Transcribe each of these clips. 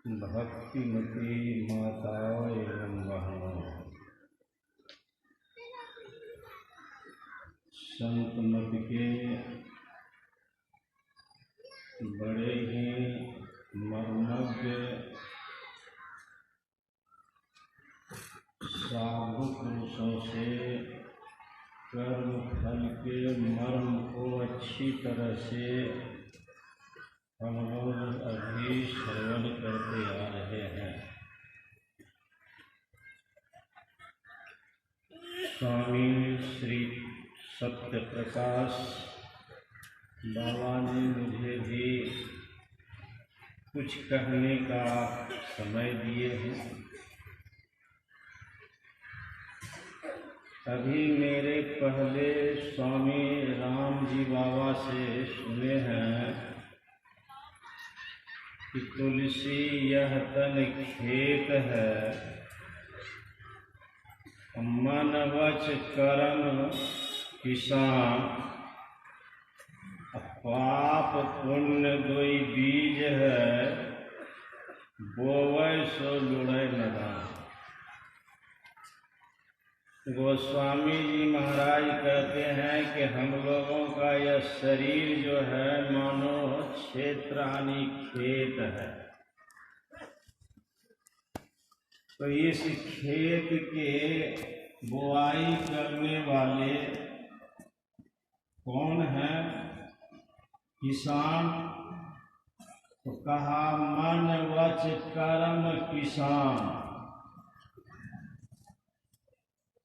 भक्तिमती माताओं एवं बहनों, संत मत के बड़े ही मर्मज्ञ साधु पुरुषों से कर्म फल के मर्म को अच्छी तरह से हम लोग अभी श्रवण करते आ रहे हैं। स्वामी श्री सत्य प्रकाश बाबा ने मुझे भी कुछ कहने का समय दिए हैं। अभी मेरे पहले स्वामी राम जी बाबा से सुने हैं कि तुलसी यह तन खेत है, मन वच कर्म किसान, पाप पुण्य दोई बीज है, बोवै सो लुढ़ै मैदान। गोस्वामी जी महाराज कहते हैं कि हम लोगों का यह शरीर जो है मानो क्षेत्रानी खेत है। तो इस खेत के बुआई करने वाले कौन है? किसान। तो कहा मन वच कर्म किसान।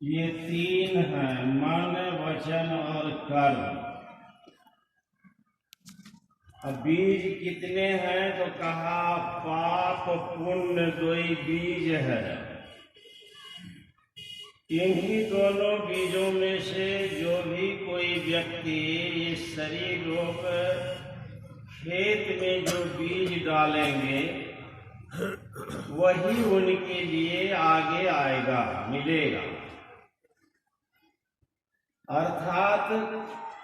ये तीन हैं, मन वचन और कर्म। अब बीज कितने हैं? तो कहा पाप पुण्य दोई बीज है। इन्हीं दोनों बीजों में से जो भी कोई व्यक्ति इस शरीर रूप खेत में जो बीज डालेंगे वही उनके लिए आगे आएगा, मिलेगा। अर्थात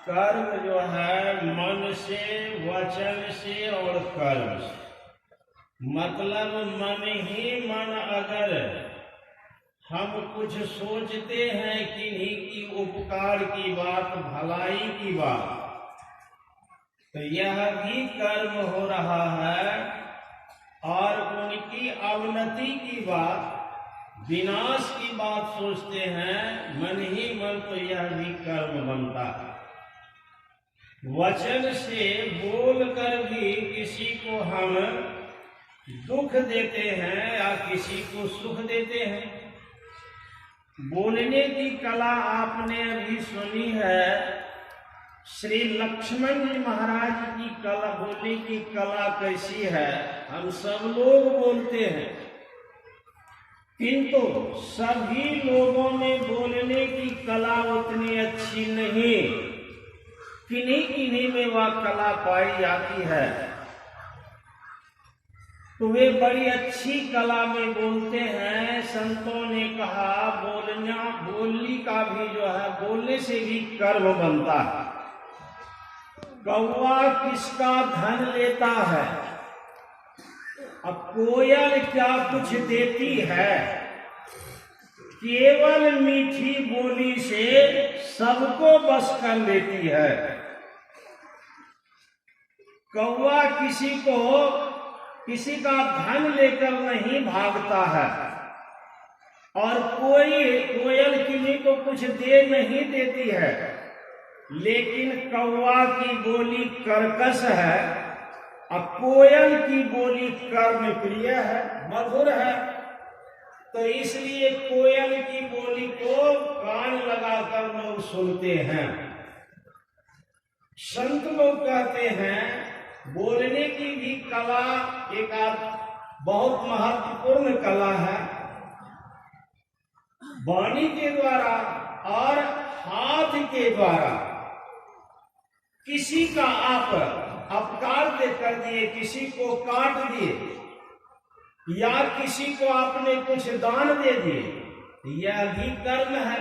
कर्म जो है मन से, वचन से और कर्म से। मतलब मन ही मन अगर हम कुछ सोचते हैं किन्हीं की उपकार की बात, भलाई की बात, तो यह भी कर्म हो रहा है। और उनकी अवनति की बात, विनाश की बात सोचते हैं मन ही मन, तो यह भी कर्म बनता है। वचन से बोल कर भी किसी को हम दुख देते हैं या किसी को सुख देते हैं। बोलने की कला आपने अभी सुनी है। श्री लक्ष्मण जी महाराज की कला, बोलने की कला कैसी है? हम सब लोग बोलते हैं, किंतु सभी लोगों में बोलने की कला उतनी अच्छी नहीं। किन्हीं किन्हीं में वह कला पाई जाती है, तो वे बड़ी अच्छी कला में बोलते हैं। संतों ने कहा बोलने का भी जो है, बोलने से भी कर्म बनता है। कौवा किसका धन लेता है? अब कोयल क्या कुछ देती है? केवल मीठी बोली से सबको बस कर लेती है। कौवा किसी का धन लेकर नहीं भागता है, और कोयल किन्हीं को कुछ दे नहीं देती है। लेकिन कौवा की बोली कर्कश है और कोयल की बोली कर्म प्रिय है, मधुर है। तो इसलिए कोयल की बोली को कान लगाकर लोग सुनते हैं। संत लोग कहते हैं बोलने की भी कला एक बहुत महत्वपूर्ण कला है। वाणी के द्वारा और हाथ के द्वारा किसी का आप अपकार कर दिए, किसी को काट दिए, या किसी को आपने कुछ दान दे दिए, यह भी कर्म है।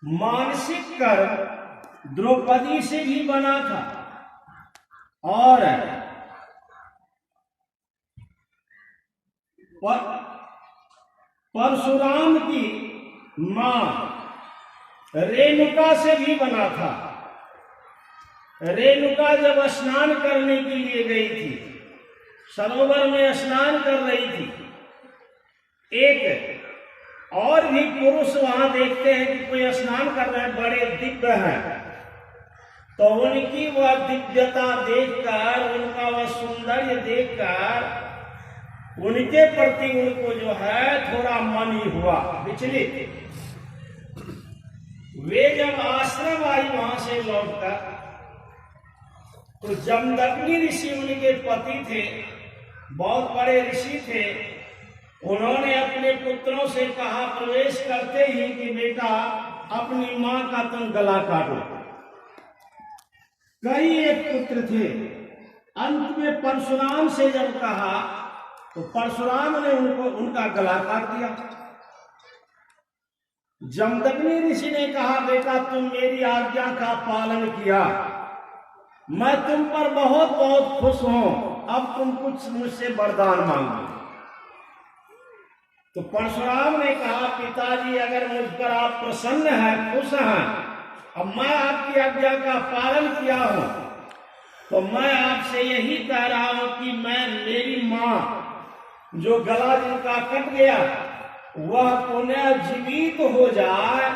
मानसिक कर्म द्रौपदी से भी बना था, और परशुराम की मां रेणुका से भी बना था। रेणुका जब स्नान करने के लिए गई थी, सरोवर में स्नान कर रही थी, एक और भी पुरुष वहां देखते हैं कि कोई स्नान कर रहे हैं, बड़े दिव्य हैं, तो उनकी वह दिव्यता देखकर, उनका वह सौंदर्य देखकर उनके प्रति उनको जो है थोड़ा मन ही हुआ विचलित। वे जब आश्रम आई वहां से लौटकर, तो जमदग्नि ऋषि उनके पति थे, बहुत बड़े ऋषि थे। उन्होंने अपने पुत्रों से कहा प्रवेश करते ही कि बेटा अपनी मां का तुम गला काटो। कई एक पुत्र थे। अंत में परशुराम से जब कहा तो परशुराम ने उनका गला काट दिया। जमदग्नि ऋषि ने कहा बेटा तुम मेरी आज्ञा का पालन किया, मैं तुम पर बहुत बहुत खुश हूं, अब तुम कुछ मुझसे वरदान मांगो। तो परशुराम ने कहा पिताजी अगर मुझ पर आप प्रसन्न हैं, खुश हैं, अब मैं आपकी आज्ञा का पालन किया हूं, तो मैं आपसे यही कह रहा हूं कि मैं मेरी मां जो गला जिनका कट गया वह पुनः जीवित हो जाए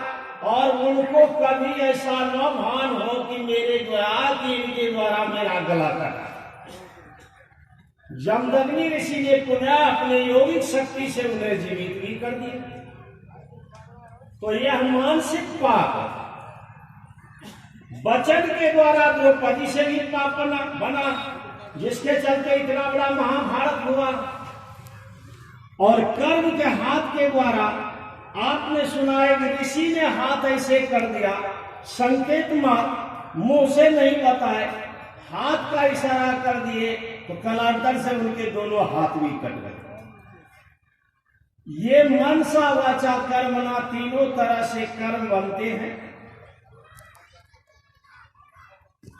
और उनको कभी ऐसा न भान हो कि मेरे द्वारा कि इनके द्वारा मेरा गला कटा। जमदग्नि ऋषि ने पुनः अपने यौगिक शक्ति से उन्हें जीवित भी कर दिया। तो यह मानसिक पाप वचन के द्वारा द्रौपदी से भी पाप बना, जिसके चलते इतना बड़ा महाभारत हुआ। और कर्म के हाथ के द्वारा आपने सुना एक ऋषि ने हाथ ऐसे कर दिया, संकेत मात्र मुंह से नहीं बताए, हाथ का इशारा कर दिए, तो कलांतर से उनके दोनों हाथ भी कट गए। ये मनसा वाचा कर्मणा तीनों तरह से कर्म बनते हैं।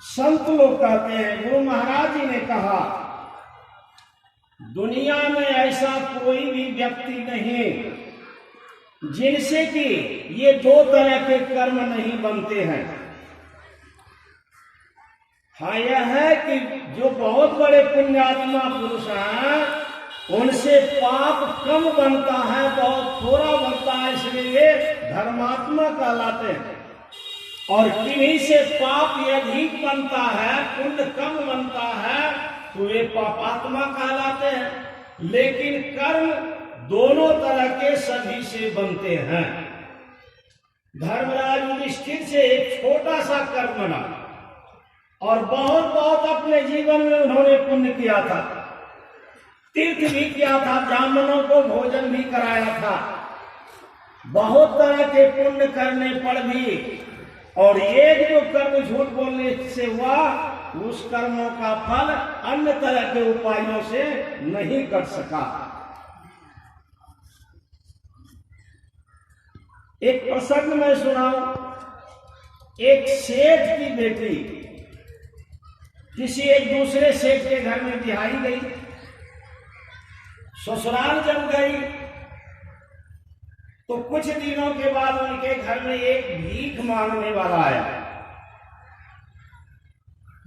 संत लोग कहते हैं, गुरु महाराज जी ने कहा दुनिया में ऐसा कोई भी व्यक्ति नहीं जिनसे कि ये दो तरह के कर्म नहीं बनते हैं। हाँ यह है कि जो बहुत बड़े पुण्यात्मा पुरुष हैं उनसे पाप कम बनता है, बहुत थोड़ा बनता है, इसलिए धर्मात्मा कहलाते हैं। और किन्हीं से पाप अधिक बनता है, पुण्य कम बनता है, तो वे पापात्मा कहलाते हैं। लेकिन कर्म दोनों तरह के सभी से बनते हैं। धर्मराज युधिष्ठिर से एक छोटा सा कर्म बना और बहुत बहुत अपने जीवन में उन्होंने पुण्य किया था, तीर्थ भी किया था, ब्राह्मणों को भोजन भी कराया था, बहुत तरह के पुण्य करने पर भी, और एक जो कर्म झूठ बोलने से हुआ उस कर्मों का फल अन्य तरह के उपायों से नहीं कर सका। एक प्रसंग में सुनाऊं, एक सेठ की बेटी किसी एक दूसरे सेठ के घर में बिहाई गई। ससुराल जब गई तो कुछ दिनों के बाद उनके घर में एक भीख मांगने वाला आया।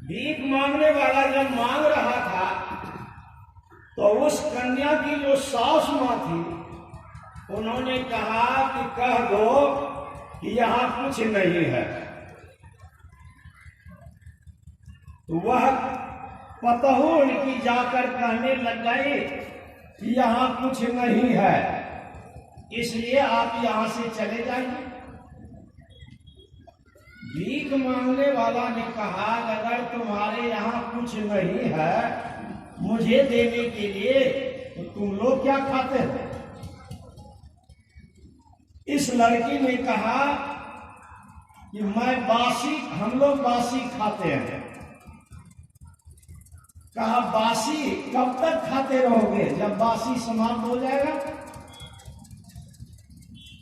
भीख मांगने वाला जब मांग रहा था तो उस कन्या की जो सास मां थी उन्होंने कहा कि कह दो कि यहां कुछ नहीं है। तो वह पतहू उनकी जाकर कहने लग गई कि यहां कुछ नहीं है, इसलिए आप यहां से चले जाइए। भीख मांगने वाला ने कहा अगर तुम्हारे यहाँ कुछ नहीं है मुझे देने के लिए तो तुम लोग क्या खाते हो? इस लड़की ने कहा कि हम लोग बासी खाते हैं। कहा बासी कब तक खाते रहोगे, जब बासी समाप्त हो जाएगा?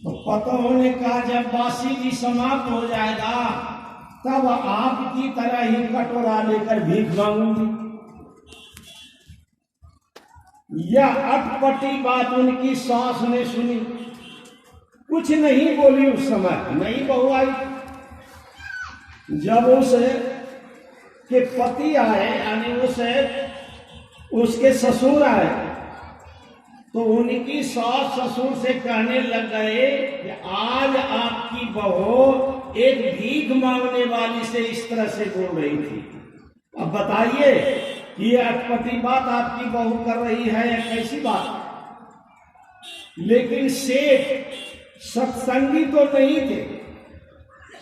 तो पतों ने कहा जब बासी भी समाप्त हो जाएगा तब आपकी तरह ही कटोरा लेकर भीख मांगूंगी। यह अटपटी बात उनकी सास ने सुनी, कुछ नहीं बोली। उस समय नई बहू आई। जब उसे के पति आए, यानी उसके ससुर आए, तो उनकी सास ससुर से कहने लग गए कि आज आपकी बहू एक भीख मांगने वाली से इस तरह से बोल रही थी। अब बताइए कि ये अटपटी बात आपकी बहू कर रही है या कैसी बात। लेकिन सेठ सत्संगी तो नहीं थे,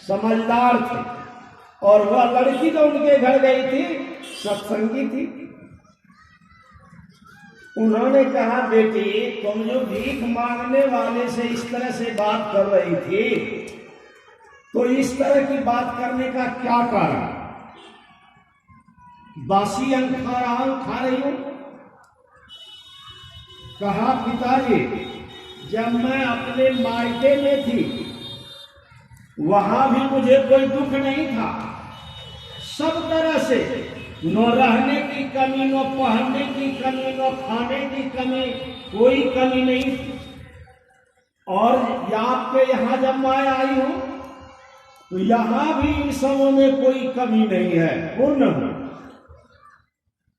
समझदार थे, और वह लड़की जो उनके घर गई थी सत्संगी थी। उन्होंने कहा, बेटी तुम जो भीख मांगने वाले से इस तरह से बात कर रही थी, तो इस तरह की बात करने का क्या कारण? बासी अंग खा रही हूं? कहा, पिताजी जब मैं अपने मायके में थी वहां भी मुझे कोई दुख नहीं था, सब तरह से, न रहने की कमी, न पहनने की कमी, न खाने की कमी, कोई कमी नहीं थी। और आपके यहाँ जब मैं आई हूं तो यहाँ भी इन सबों में कोई कमी नहीं है, पूर्ण हूं।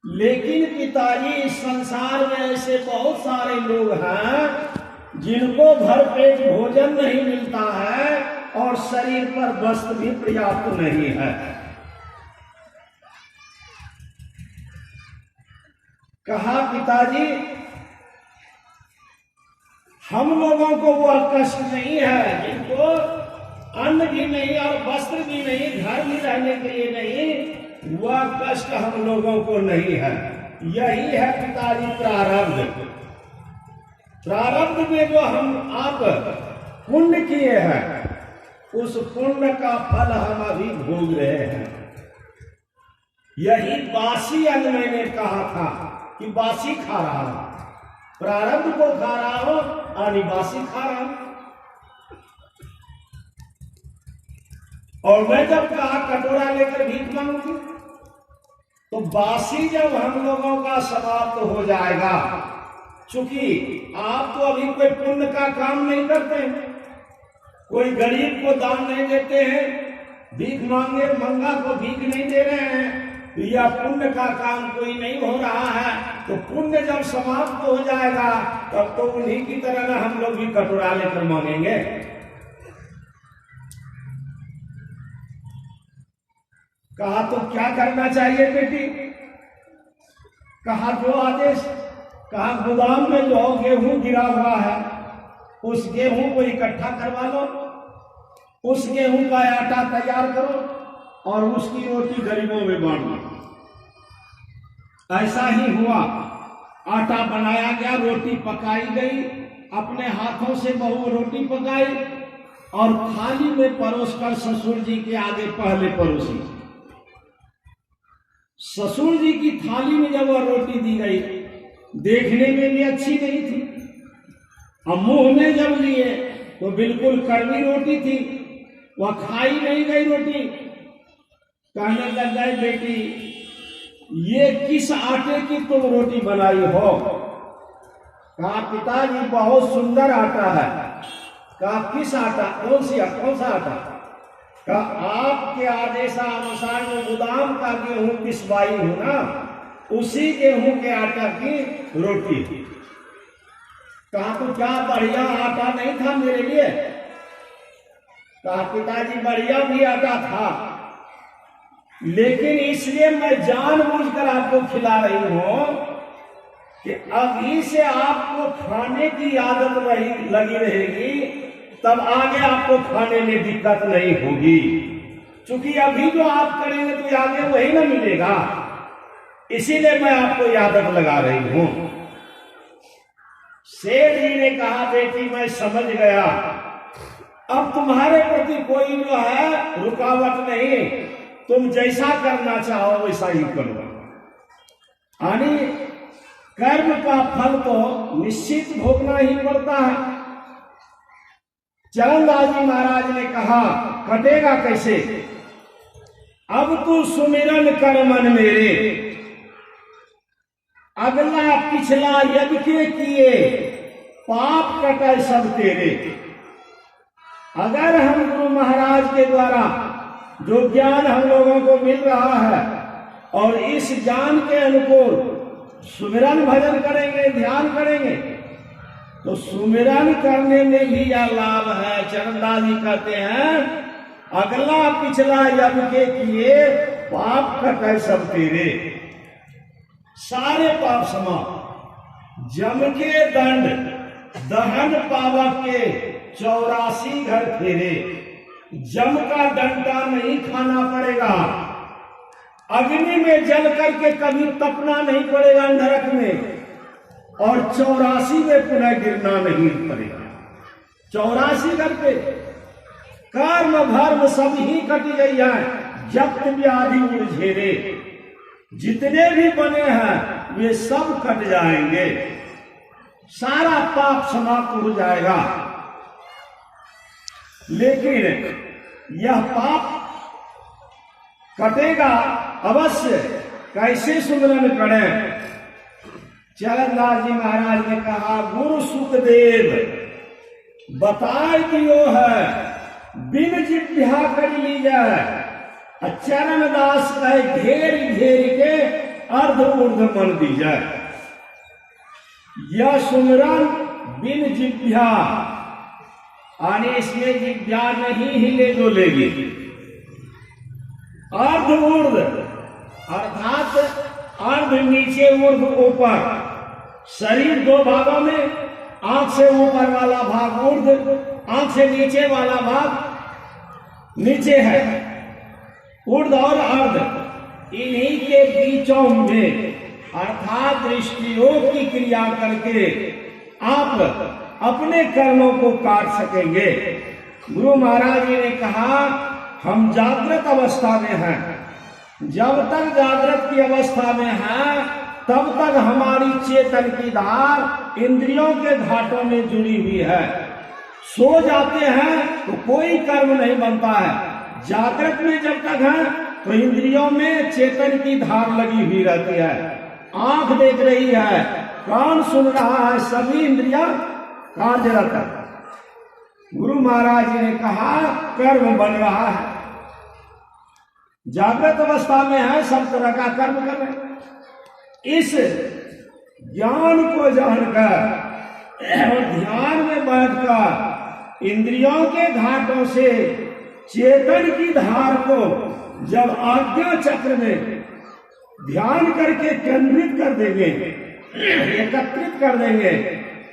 लेकिन पिताजी इस संसार में ऐसे बहुत सारे लोग हैं जिनको भरपेट भोजन नहीं मिलता है और शरीर पर वस्त्र भी पर्याप्त नहीं है। कहा, पिताजी हम लोगों को वह कष्ट नहीं है जिनको अन्न भी नहीं और वस्त्र भी नहीं, घर भी रहने के लिए नहीं, वह कष्ट हम लोगों को नहीं है। यही है पिताजी प्रारब्ध। प्रारब्ध में जो हम आप पुण्य किए हैं, उस पुण्य का फल हम अभी भोग रहे हैं। यही बासी अन्न मैंने कहा था कि बासी खा रहा हूं, प्रारब्ध को खा रहा हूं, अनिवासी खा रहा हूं। और मैं जब कहा कटोरा लेकर भीख मांगूंगी, तो बासी जब हम लोगों का समाप्त हो जाएगा, चूंकि आप तो अभी कोई पुण्य का काम नहीं करते हैं, कोई गरीब को दान नहीं देते हैं, भीख मांगे मंगा को भीख नहीं दे रहे हैं, या पुण्य का काम कोई नहीं हो रहा है, तो पुण्य जब समाप्त हो जाएगा तब तो उन्हीं की तरह ना हम लोग भी कटोरा लेकर मांगेंगे। कहा, तो क्या करना चाहिए बेटी? कहा, जो आदेश। कहा, गोदाम में जो गेहूं गिरा हुआ है उस गेहूं को इकट्ठा करवा लो, उस गेहूं का आटा तैयार करो और उसकी रोटी गरीबों में बांट दो। ऐसा ही हुआ, आटा बनाया गया, रोटी पकाई गई, अपने हाथों से बहू रोटी पकाई और थाली में परोसकर ससुर जी के आगे पहले परोसी। ससुर जी की थाली में जब वह रोटी दी गई, देखने में भी अच्छी नहीं थी, अब मुंह में जब लिए तो बिल्कुल कड़वी रोटी थी, वह खाई नहीं गई रोटी। कहने लग गए, बेटी ये किस आटे की तुम रोटी बनाई हो? कहा, पिताजी बहुत सुंदर आटा है। कहा, किस आटा? कौन सा आटा? कहा, आपके आदेशानुसार जो गोदाम का गेहूं पिसवाई हूं ना, उसी गेहूं के आटा की रोटी। कहा, तो क्या बढ़िया आटा नहीं था मेरे लिए? कहा, पिताजी बढ़िया भी आटा था, लेकिन इसलिए मैं जानबूझकर आपको खिला रही हूं कि अभी से आपको खाने की आदत लगी रहेगी, तब आगे आपको खाने में दिक्कत नहीं होगी। क्योंकि अभी जो आप करेंगे तो आगे वही ना मिलेगा, इसीलिए मैं आपको आदत लगा रही हूं। सेठ जी ने कहा, बेटी मैं समझ गया, अब तुम्हारे प्रति कोई जो है रुकावट नहीं, तुम जैसा करना चाहो वैसा ही करो। यानी कर्म का फल तो निश्चित भोगना ही पड़ता है। चरणदास जी महाराज ने कहा, कटेगा कैसे? अब तू सुमिरन कर मन मेरे, अगला पिछला यज्ञ के किए, पाप कटे सब तेरे। अगर हम गुरु महाराज के द्वारा जो ज्ञान हम लोगों को मिल रहा है और इस ज्ञान के अनुकूल सुमिरन भजन करेंगे, ध्यान करेंगे, तो सुमिरन करने में भी यह लाभ है। चरणदास जी कहते हैं अगला पिछला यज्ञ के किए, पाप कटे सब तेरे। सारे पाप समा, जम के दंड दहन पावक के 84 घर फेरे। जम का डंडा नहीं खाना पड़ेगा, अग्नि में जल करके कभी तपना नहीं पड़ेगा नरक में, और 84 में पुनः गिरना नहीं पड़ेगा। 84 घर पे कर्म भर्म सब ही कट गई है, जप्त व्याधि उझेरे। जितने भी बने हैं वे सब कट जाएंगे, सारा पाप समाप्त हो जाएगा। लेकिन यह पाप कटेगा अवश्य, कैसे सुमिरन करें? चरणदास जी महाराज ने कहा गुरु सुखदेव बताए दियो है, बिन जिभ्या कर ली जाए। चरणदास कहे घेर घेर के अर्ध ऊर्ध मन दी जाए। यह सुमिरन बिन जिभ्या, आने इसमें जिभ्या नहीं हिले डोलेगी। अर्ध ऊर्ध अर्थात अर्ध नीचे ऊर्ध ऊपर, शरीर दो भागों में, आंख से ऊपर वाला भाग ऊर्ध, आंख से नीचे वाला भाग नीचे है। ऊर्ध और अर्ध इन्हीं के बीचों में अर्थात दृष्टियोग की क्रिया करके आप अपने कर्मों को काट सकेंगे। गुरु महाराज जी ने कहा हम जागृत अवस्था में हैं, जब तक जागृत की अवस्था में हैं तब तक हमारी चेतन की धार इंद्रियों के घाटों में जुड़ी हुई है। सो जाते हैं तो कोई कर्म नहीं बनता है। जागृत में जब तक है तो इंद्रियों में चेतन की धार लगी हुई रहती है। आंख देख रही है, कान सुन रहा है, सभी इंद्रियां कार्यरत है। गुरु महाराज जी ने कहा कर्म बन रहा है, जागृत अवस्था में है, सब तरह का कर्म कर रहे हैं। इस ज्ञान को जानकर और ध्यान में बैठकर इंद्रियों के घाटों से चेतन की धार को जब आज्ञा चक्र में ध्यान करके केंद्रित कर देंगे, एकत्रित कर देंगे,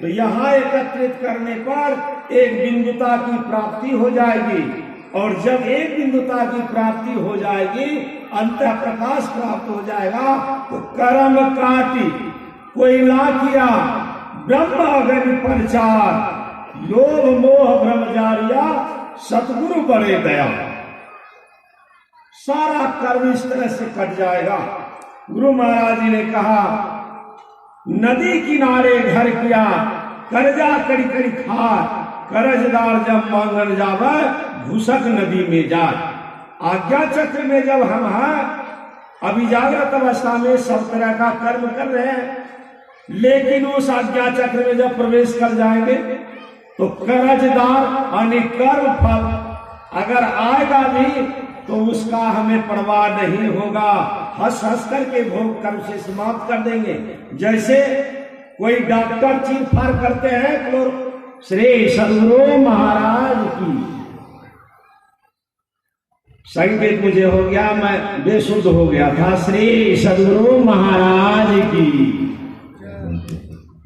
तो यहाँ एकत्रित करने पर एक बिंदुता की प्राप्ति हो जाएगी। और जब एक बिंदुता की प्राप्ति हो जाएगी, अंतः प्रकाश प्राप्त हो जाएगा, तो कर्म काटी कोई ना किया ब्रह्म अग्नि प्रचार, लोभ मोह ब्रह्मचारिया सतगुरु बड़े दया। सारा कर्म इस तरह से कट जाएगा। गुरु महाराज जी ने कहा नदी किनारे घर किया, कर्जा कड़ी कड़ी खा, कर्जदार जब मांगन जावे घुसक नदी में जाए। आज्ञा चक्र में जब हम हैं, अभी जागृत अवस्था में सब तरह का कर्म कर रहे हैं, लेकिन उस आज्ञा चक्र में जब प्रवेश कर जाएंगे तो कर्जदार यानी कर्म फल अगर आएगा भी तो उसका हमें परवाह नहीं होगा। हंस हंस करके भोग कर्म से समाप्त कर देंगे। जैसे कोई डॉक्टर चीर फाड़ करते हैं, श्री सदगुरु महाराज की संकेत मुझे हो गया, मैं बेसुध हो गया था। श्री सदगुरु महाराज की